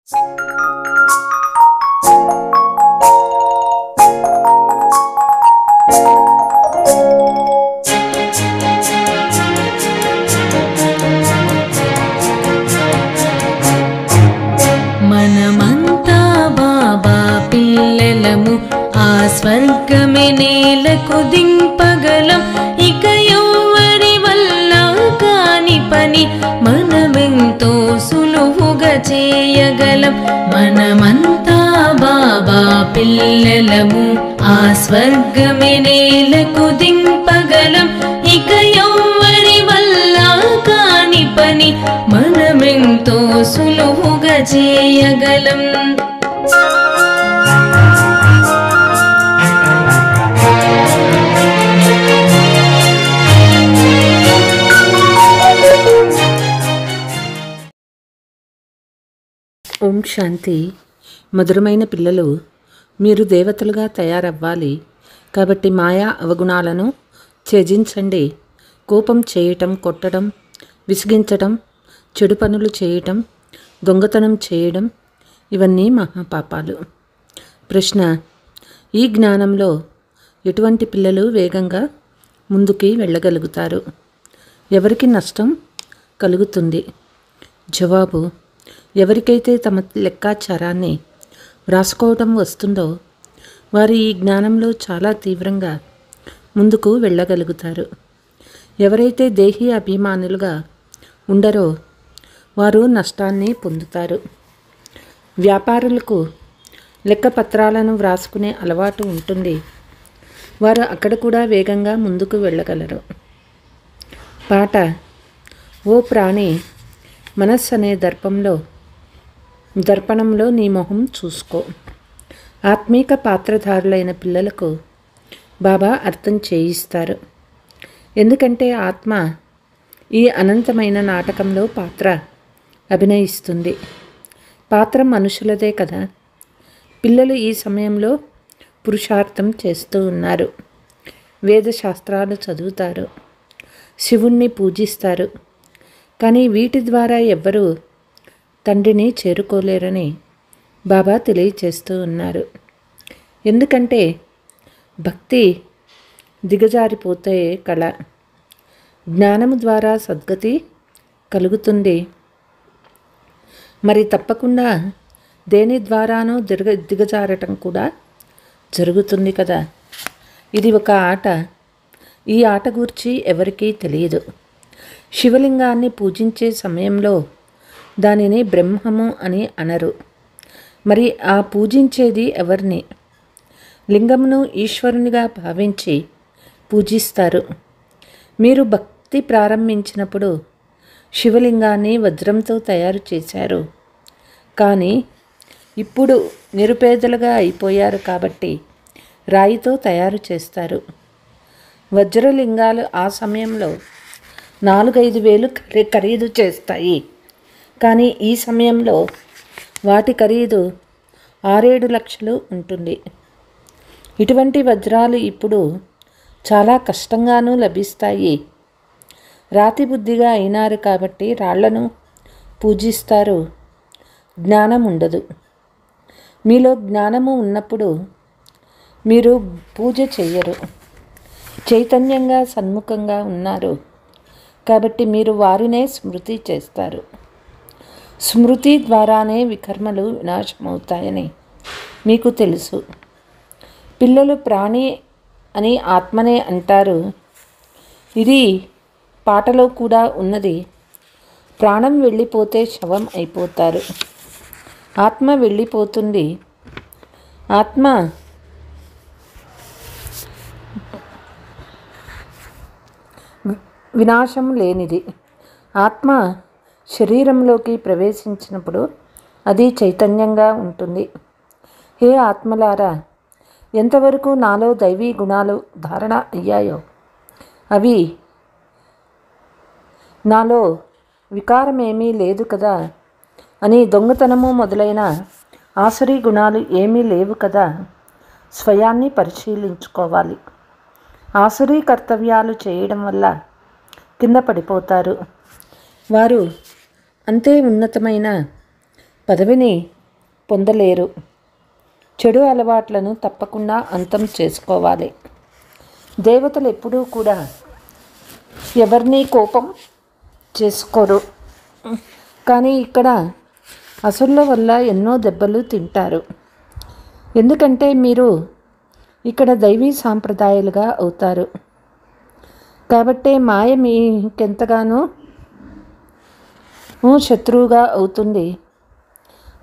మనమంతా బాబా పిల్లలము, ఆ స్వర్గమే నేలకు దింపగలం. ఇక ఎవ్వరి వల్ల కాని పని మనమెంతో సులువుగా చేయగలం. మనమంతా బాబా పిల్లలము, ఆ స్వర్గమే నేలకు దింపగలం. ఇక ఎవ్వరి వల్ల కాని పని మనమెంతో సులువుగా చేయగలం. ఓం శాంతి. మధురమైన పిల్లలు, మీరు దేవతలుగా తయారవ్వాలి. కాబట్టి మాయా అవగుణాలను త్యజించండి. కోపం చేయటం, కొట్టడం, విసిగించటం, చెడు పనులు చేయటం, దొంగతనం చేయడం ఇవన్నీ మహాపాపాలు. ప్రశ్న: ఈ జ్ఞానంలో ఎటువంటి పిల్లలు వేగంగా ముందుకి వెళ్ళగలుగుతారు? ఎవరికి నష్టం కలుగుతుంది? జవాబు: ఎవరికైతే తమ లెక్కాచారాన్ని వ్రాసుకోవటం వస్తుందో వారు ఈ జ్ఞానంలో చాలా తీవ్రంగా ముందుకు వెళ్ళగలుగుతారు. ఎవరైతే దేహీ అభిమానులుగా ఉండరో వారు నష్టాన్ని పొందుతారు. వ్యాపారులకు లెక్కపత్రాలను వ్రాసుకునే అలవాటు ఉంటుంది. వారు అక్కడ కూడా వేగంగా ముందుకు వెళ్ళగలరు. పాట: ఓ ప్రాణి, మనస్సు అనే దర్పణంలో నీ మొహం చూసుకో. ఆత్మీక పాత్రధారులైన పిల్లలకు బాబా అర్థం చేయిస్తారు. ఎందుకంటే ఆత్మ ఈ అనంతమైన నాటకంలో పాత్ర అభినయిస్తుంది. పాత్ర మనుషులదే కదా. పిల్లలు ఈ సమయంలో పురుషార్థం చేస్తూ ఉన్నారు. వేదశాస్త్రాలు చదువుతారు, శివుణ్ణి పూజిస్తారు. కానీ వీటి ద్వారా ఎవ్వరూ తండ్రిని చేరుకోలేరని బాబా తెలియచేస్తూ ఉన్నారు. ఎందుకంటే భక్తి దిగజారిపోతే కళ. జ్ఞానము ద్వారా సద్గతి కలుగుతుంది. మరి తప్పకుండా దేని ద్వారానో దిగజారటం కూడా జరుగుతుంది కదా. ఇది ఒక ఆట. ఈ ఆట గురించి ఎవరికీ తెలియదు. శివలింగాన్ని పూజించే సమయంలో దానిని బ్రహ్మము అని అనరు. మరి ఆ పూజించేది ఎవరిని? లింగమును ఈశ్వరునిగా భావించి పూజిస్తారు. మీరు భక్తి ప్రారంభించినప్పుడు శివలింగాన్ని వజ్రంతో తయారు చేశారు. కానీ ఇప్పుడు నిరుపేదలుగా అయిపోయారు కాబట్టి రాయితో తయారు చేస్తారు. వజ్రలింగాలు ఆ సమయంలో 4-5 వేలు ఖరీదు చేస్తాయి. కానీ ఈ సమయంలో వాటి ఖరీదు 6-7 లక్షలు ఉంటుంది. ఇటువంటి వజ్రాలు ఇప్పుడు చాలా కష్టంగానూ లభిస్తాయి. రాతి బుద్ధిగా అయినారు కాబట్టి రాళ్లను పూజిస్తారు. జ్ఞానం ఉండదు. మీలో జ్ఞానము ఉన్నప్పుడు మీరు పూజ చెయ్యరు. చైతన్యంగా సన్ముఖంగా ఉన్నారు కాబట్టి మీరు వారినే స్మృతి చేస్తారు. స్మృతి ద్వారానే వికర్మలు వినాశమవుతాయని మీకు తెలుసు. పిల్లలు ప్రాణి అని ఆత్మనే అంటారు. ఇది పాటలో కూడా ఉన్నది. ప్రాణం వెళ్ళిపోతే శవం అయిపోతారు. ఆత్మ వెళ్ళిపోతుంది. ఆత్మ వినాశం లేనిది. ఆత్మ శరీరంలోకి ప్రవేశించినప్పుడు అది చైతన్యంగా ఉంటుంది. హే ఆత్మలారా, ఎంతవరకు నాలో దైవీ గుణాలు ధారణ అయ్యాయో అవి నాలో వికారమేమీ లేదు కదా అని, దొంగతనము మొదలైన ఆసురీ గుణాలు ఏమీ లేవు కదా, స్వయాన్ని పరిశీలించుకోవాలి. ఆసురీ కర్తవ్యాలు చేయడం వల్ల కింద పడిపోతారు. వారు అంతే ఉన్నతమైన పదవిని పొందలేరు. చెడు అలవాట్లను తప్పకుండా అంతం చేసుకోవాలి. దేవతలు ఎప్పుడూ కూడా ఎవరిని కోపం చేసుకోరు. కానీ ఇక్కడ అసురుల వల్ల ఎన్నో దెబ్బలు తింటారు. ఎందుకంటే మీరు ఇక్కడ దైవీ సాంప్రదాయాలుగా అవుతారు. కాబట్టే మాయ మీకెంతగానో శత్రువుగా అవుతుంది.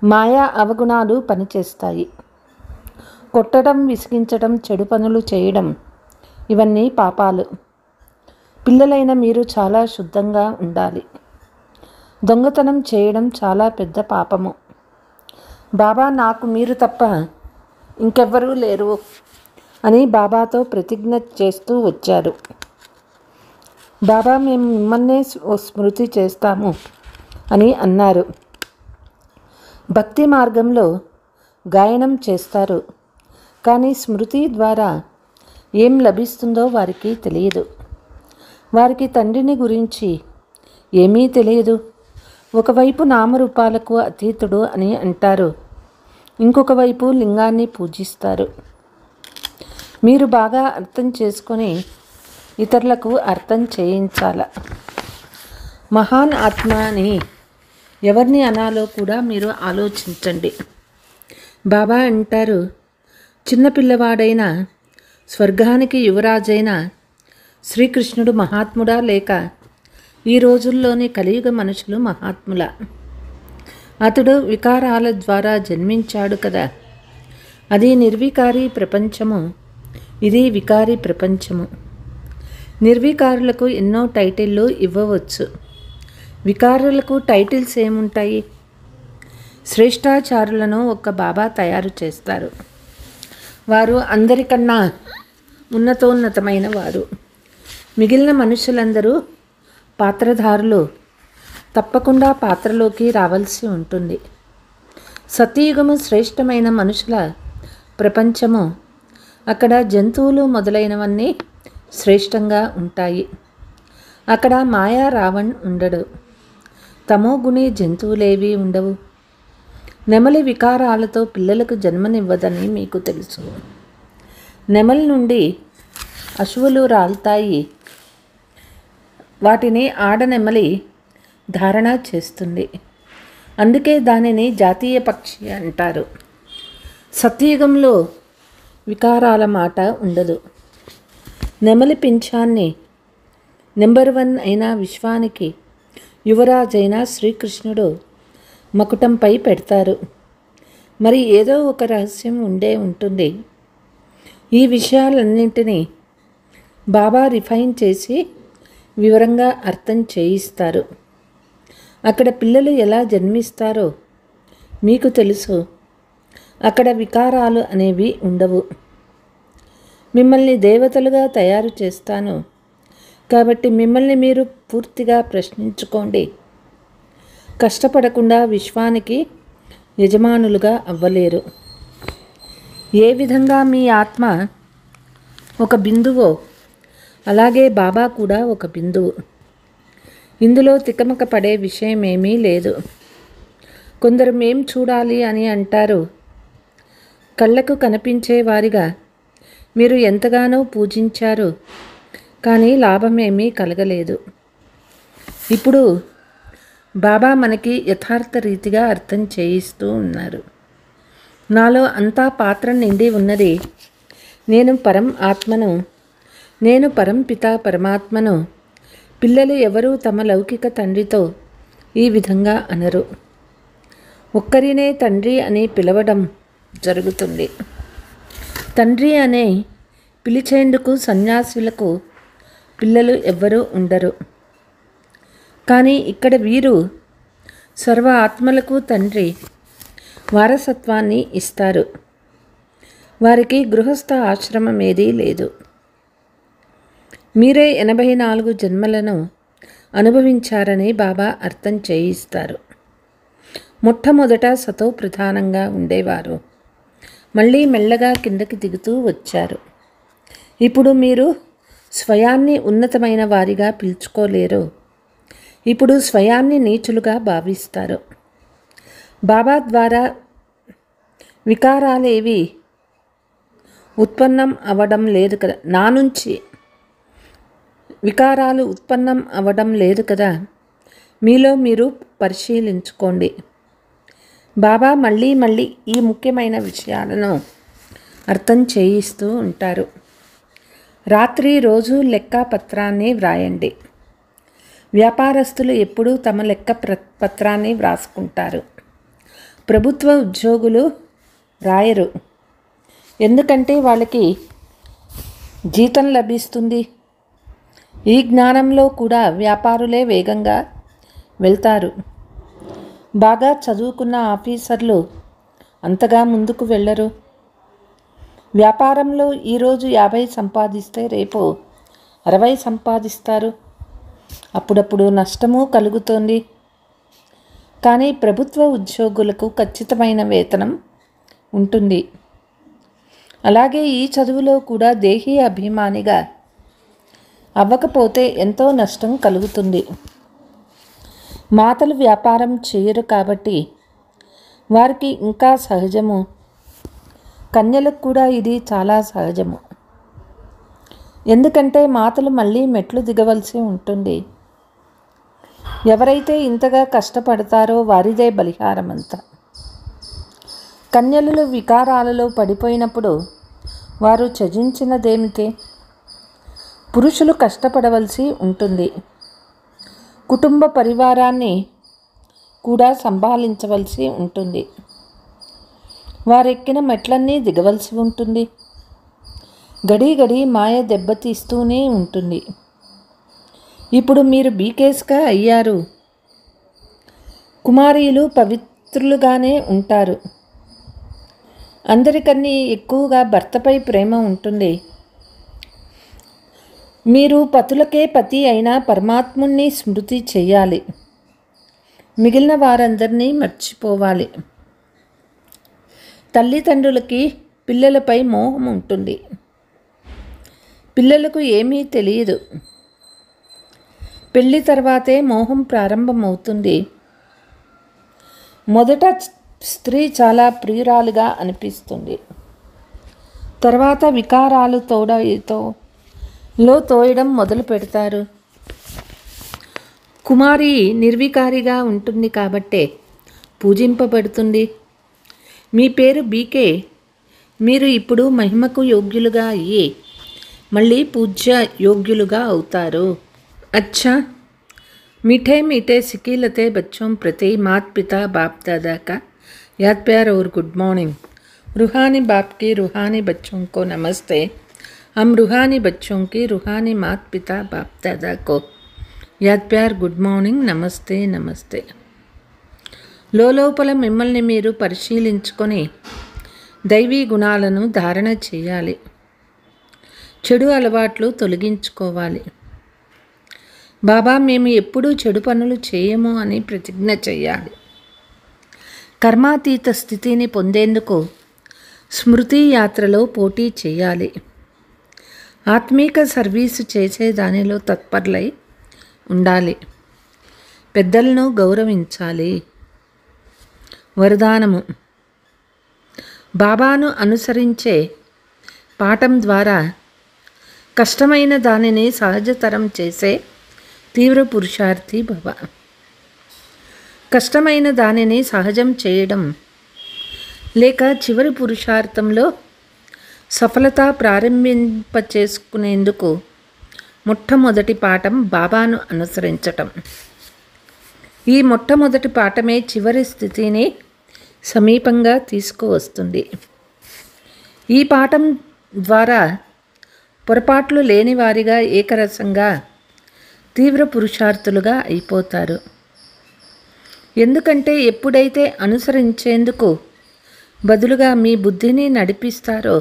మాయా అవగుణాలు పనిచేస్తాయి. కొట్టడం, విసిగించడం, చెడు పనులు చేయడం ఇవన్నీ పాపాలు. పిల్లలైన మీరు చాలా శుద్ధంగా ఉండాలి. దొంగతనం చేయడం చాలా పెద్ద పాపము. బాబా నాకు మీరు తప్ప ఇంకెవ్వరూ లేరు అని బాబాతో ప్రతిజ్ఞ చేస్తూ వచ్చారు. బాబా మేము మిమ్మల్నే స్మృతి చేస్తాము అని అన్నారు. భక్తి మార్గంలో గాయనం చేస్తారు, కానీ స్మృతి ద్వారా ఏం లభిస్తుందో వారికి తెలియదు. వారికి తండ్రిని గురించి ఏమీ తెలియదు. ఒకవైపు నామరూపాలకు అతీతుడు అని అంటారు, ఇంకొక వైపు లింగాన్ని పూజిస్తారు. మీరు బాగా అర్థం చేసుకొని ఇతరులకు అర్థం చేయించాల. మహాన్ ఆత్మ అని ఎవరిని అనాలో కూడా మీరు ఆలోచించండి. బాబా అంటారు, చిన్నపిల్లవాడైన స్వర్గానికి యువరాజైన శ్రీకృష్ణుడు మహాత్ముడా లేక ఈ రోజుల్లోని కలియుగ మనుషులు మహాత్ముల? అతడు వికారాల ద్వారా జన్మించాడు కదా. అది నిర్వికారి ప్రపంచము, ఇది వికారి ప్రపంచము. నిర్వికారులకు ఎన్నో టైటిళ్ళు ఇవ్వవచ్చు, వికారులకు టైటిల్స్ ఏముంటాయి? శ్రేష్టాచారులను ఒక్క బాబా తయారు చేస్తారు. వారు అందరికన్నా ఉన్నతోన్నతమైన వారు. మిగిలిన మనుషులందరూ పాత్రధారులు. తప్పకుండా పాత్రలోకి రావాల్సి ఉంటుంది. సతయుగము శ్రేష్టమైన మనుషుల ప్రపంచము. అక్కడ జంతువులు మొదలైనవన్నీ శ్రేష్టంగా ఉంటాయి. అక్కడ మాయా రావణ్ ఉండడు. తమోగుణి జంతువులేవి ఉండవు. నెమలి వికారాలతో పిల్లలకు జన్మనివ్వదని మీకు తెలుసు. నెమలి నుండి అశ్వులు రాలుతాయి. వాటిని ఆడనెమలి ధారణ చేస్తుంది. అందుకే దానిని జాతీయ పక్షి అంటారు. సత్యయుగంలో వికారాల మాట ఉండదు. నెమలి పింఛాన్ని నెంబర్ 1 అయిన విశ్వానికి యువరాజైన శ్రీకృష్ణుడు మకుటంపై పెడతారు. మరి ఏదో ఒక రహస్యం ఉండే ఉంటుంది. ఈ విషయాలన్నింటినీ బాబా రిఫైన్ చేసి వివరంగా అర్థం చేయిస్తారు. అక్కడ పిల్లలు ఎలా జన్మిస్తారో మీకు తెలుసు. అక్కడ వికారాలు అనేవి ఉండవు. మిమ్మల్ని దేవతలుగా తయారు చేస్తాను. కాబట్టి మిమ్మల్ని మీరు పూర్తిగా ప్రశ్నించుకోండి. కష్టపడకుండా విశ్వానికి యజమానులుగా అవ్వలేరు. ఏ విధంగా మీ ఆత్మ ఒక బిందువో అలాగే బాబా కూడా ఒక బిందువు. ఇందులో తికమక పడే విషయమేమీ లేదు. కొందరు మేం చూడాలి అని అంటారు. కళ్ళకు కనిపించే వారిగా మీరు ఎంతగానో పూజించారు, కానీ లాభమేమీ కలగలేదు. ఇప్పుడు బాబా మనకి యథార్థ రీతిగా అర్థం చేయిస్తూ ఉన్నారు. నాలో అంతా పాత్ర నిండి ఉన్నది. నేను పరం ఆత్మను, నేను పరంపిత పరమాత్మను. పిల్లలు ఎవరూ తమ లౌకిక తండ్రితో ఈ విధంగా అనరు. ఒక్కరినే తండ్రి అని పిలవడం జరుగుతుంది. తండ్రి అనే పిలిచేందుకు సన్యాసులకు పిల్లలు ఎవ్వరూ ఉండరు. కానీ ఇక్కడ వీరు సర్వ ఆత్మలకు తండ్రి వారసత్వాన్ని ఇస్తారు. వారికి గృహస్థ ఆశ్రమం ఏదీ లేదు. మీరే 84 జన్మలను అనుభవించారని బాబా అర్థం చేయిస్తారు. మొట్టమొదట సతో ప్రధానంగా ఉండేవారు. మళ్ళీ మెల్లగా కిందకి దిగుతూ వచ్చారు. ఇప్పుడు మీరు స్వయాన్ని ఉన్నతమైన వారిగా పిలుచుకోలేరు. ఇప్పుడు స్వయాన్ని నీచులుగా భావిస్తారు. బాబా ద్వారా వికారాలేవి ఉత్పన్నం అవ్వడం లేదు కదా, నా నుంచి వికారాలు ఉత్పన్నం అవ్వడం లేదు కదా, మీలో మీరు పరిశీలించుకోండి. బాబా మళ్ళీ మళ్ళీ ఈ ముఖ్యమైన విషయాలను అర్థం చేయిస్తూ ఉంటారు. రాత్రి రోజు లెక్క పత్రాన్ని వ్రాయండి. వ్యాపారస్తులు ఎప్పుడూ తమ లెక్క పత్రాన్ని వ్రాసుకుంటారు. ప్రభుత్వ ఉద్యోగులు రాయరు, ఎందుకంటే వాళ్ళకి జీతం లభిస్తుంది. ఈ జ్ఞానంలో కూడా వ్యాపారులే వేగంగా వెళ్తారు. బాగా చదువుకున్న ఆఫీసర్లు అంతగా ముందుకు వెళ్ళరు. వ్యాపారంలో ఈరోజు 50 సంపాదిస్తే రేపు 60 సంపాదిస్తారు. అప్పుడప్పుడు నష్టము కలుగుతోంది. కానీ ప్రభుత్వ ఉద్యోగులకు ఖచ్చితమైన వేతనం ఉంటుంది. అలాగే ఈ చదువులో కూడా దేహీ అభిమానిగా అవ్వకపోతే ఎంతో నష్టం కలుగుతుంది. మాతలు వ్యాపారం చేయరు కాబట్టి వారికి ఇంకా సహజము. కన్యలకు కూడా ఇది చాలా సహజము. ఎందుకంటే మాతలు మళ్ళీ మెట్లు దిగవలసి ఉంటుంది. ఎవరైతే ఇంతగా కష్టపడతారో వారిదే బలిహారం అంతా. కన్యలు వికారాలలో పడిపోయినప్పుడు వారు త్యజించినదేమిటి? పురుషులు కష్టపడవలసి ఉంటుంది. కుటుంబ పరివారాన్ని కూడా సంభాళించవలసి ఉంటుంది. వారెక్కిన మెట్లన్నీ దిగవలసి ఉంటుంది. గడి గడి మాయ దెబ్బతీస్తూనే ఉంటుంది. ఇప్పుడు మీరు బీకేస్గా అయ్యారు. కుమారీలు పవిత్రులుగానే ఉంటారు. అందరికన్నా ఎక్కువగా భర్తపై ప్రేమ ఉంటుంది. మీరు పతులకే పతి అయిన పరమాత్ముణ్ణి స్మృతి చేయాలి. మిగిలిన వారందరినీ మర్చిపోవాలి. తల్లిదండ్రులకి పిల్లలపై మోహం ఉంటుంది. పిల్లలకు ఏమీ తెలియదు. పెళ్లి తర్వాతే మోహం ప్రారంభమవుతుంది. మొదట స్త్రీ చాలా ప్రియురాలుగా అనిపిస్తుంది. తర్వాత వికారాలు తోయడం మొదలు పెడతారు. కుమారి నిర్వికారిగా ఉంటుంది కాబట్టే పూజింపబడుతుంది. మీ పేరు బీకే. మీరు ఇప్పుడు మహిమకు యోగ్యులుగా అయ్యి మళ్ళీ పూజ్య యోగ్యులుగా అవుతారు. अच्छा, मीठे मीठे सिकीलते बच्चों प्रति माता पिता बाप दादा का याद प्यार और गुड मॉर्निंग। रूहानी बाप की रूहानी बच्चों को नमस्ते। हम रूहानी बच्चों की रूहानी माता पिता बाप दादा को याद प्यार गुड మార్నింగ్ నమస్తే నమస్తే. లోపల మిమ్మల్ని మీరు పరిశీలించుకొని దైవీ గుణాలను ధారణ చేయాలి. చెడు అలవాట్లు తొలగించుకోవాలి. బాబా మేము ఎప్పుడూ చెడు పనులు చేయము అని ప్రతిజ్ఞ చేయాలి. కర్మాతీత స్థితిని పొందేందుకు స్మృతి యాత్రలో పోటీ చేయాలి. ఆత్మీక సర్వీసు చేసే దానిలో తత్పరులై ఉండాలి. పెద్దలను గౌరవించాలి. వరదానము: బాబాను అనుసరించే పాఠం ద్వారా కష్టమైన దానిని సహజతరం చేసే తీవ్ర పురుషార్థి భవ. కష్టమైన దానిని సహజం చేయడం లేక చివరి పురుషార్థంలో సఫలత ప్రారంభింపచేసుకునేందుకు మొట్టమొదటి పాఠం బాబాను అనుసరించటం. ఈ మొట్టమొదటి పాఠమే చివరి స్థితిని సమీపంగా తీసుకువస్తుంది. ఈ పాఠం ద్వారా పొరపాట్లు లేని వారిగా ఏకరసంగా తీవ్ర పురుషార్థులుగా అయిపోతారు. ఎందుకంటే ఎప్పుడైతే అనుసరించేందుకు బదులుగా మీ బుద్ధిని నడిపిస్తారో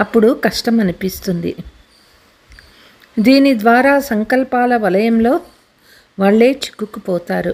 అప్పుడు కష్టం అనిపిస్తుంది. దీని ద్వారా సంకల్పాల వలయంలో వాళ్ళే చిక్కుకుపోతారు.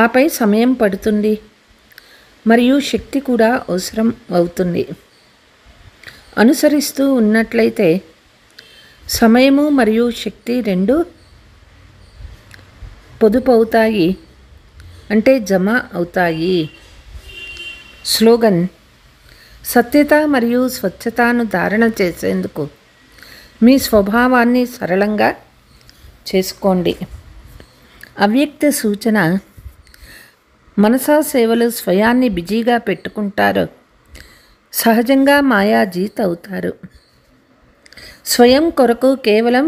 ఆపై సమయం పడుతుంది మరియు శక్తి కూడా అవసరం అవుతుంది. అనుసరిస్తూ ఉన్నట్లయితే సమయము మరియు శక్తి రెండూ పొదుపు అవుతాయి, అంటే జమ అవుతాయి. స్లోగన్: సత్యత మరియు స్వచ్ఛతను ధారణ చేసేందుకు మీ స్వభావాన్ని సరళంగా చేసుకోండి. అవ్యక్త సూచన: మనసా సేవలు స్వయాన్ని బిజీగా పెట్టుకుంటారు, సహజంగా మాయాజీత్ అవుతారు. స్వయం కొరకు కేవలం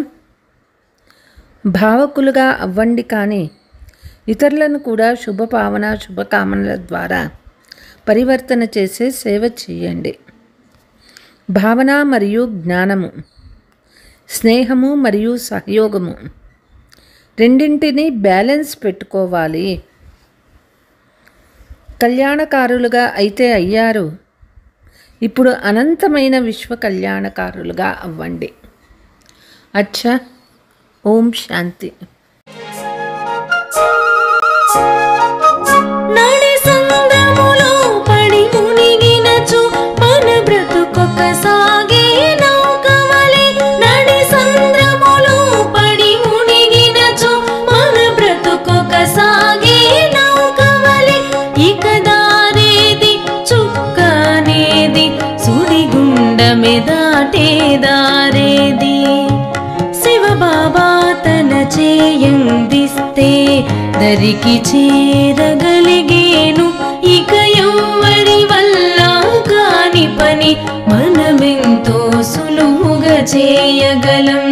భావకులుగా అవ్వండి, కానీ ఇతరులను కూడా శుభభావన శుభకామనల ద్వారా పరివర్తన చేసే సేవ చేయండి. భావన మరియు జ్ఞానము, స్నేహము మరియు సహయోగము రెండింటినీ బ్యాలెన్స్ పెట్టుకోవాలి. కళ్యాణకారులుగా అయితే అయ్యారు, ఇప్పుడు అనంతమైన విశ్వ కళ్యాణకారులుగా అవ్వండి. అచ్చా, ఓం శాంతి. నడి సంద్రములో పడి మునిగినచు మన బ్రతుకొక సాగే నౌకవలె. నడి సంద్రములో పడి మునిగినచు మన బ్రతుకొక సాగే నౌకవలె. ఇక దారేది చుక్కనేది, సుడిగుండమె దాటే దారేది. శివబాబా తన చేయందిస్తే దరికి చేరగలిగేను. ఇక ఎవ్వరి వల్ల కాని పని మనమెంతో సులువుగా చేయగలం.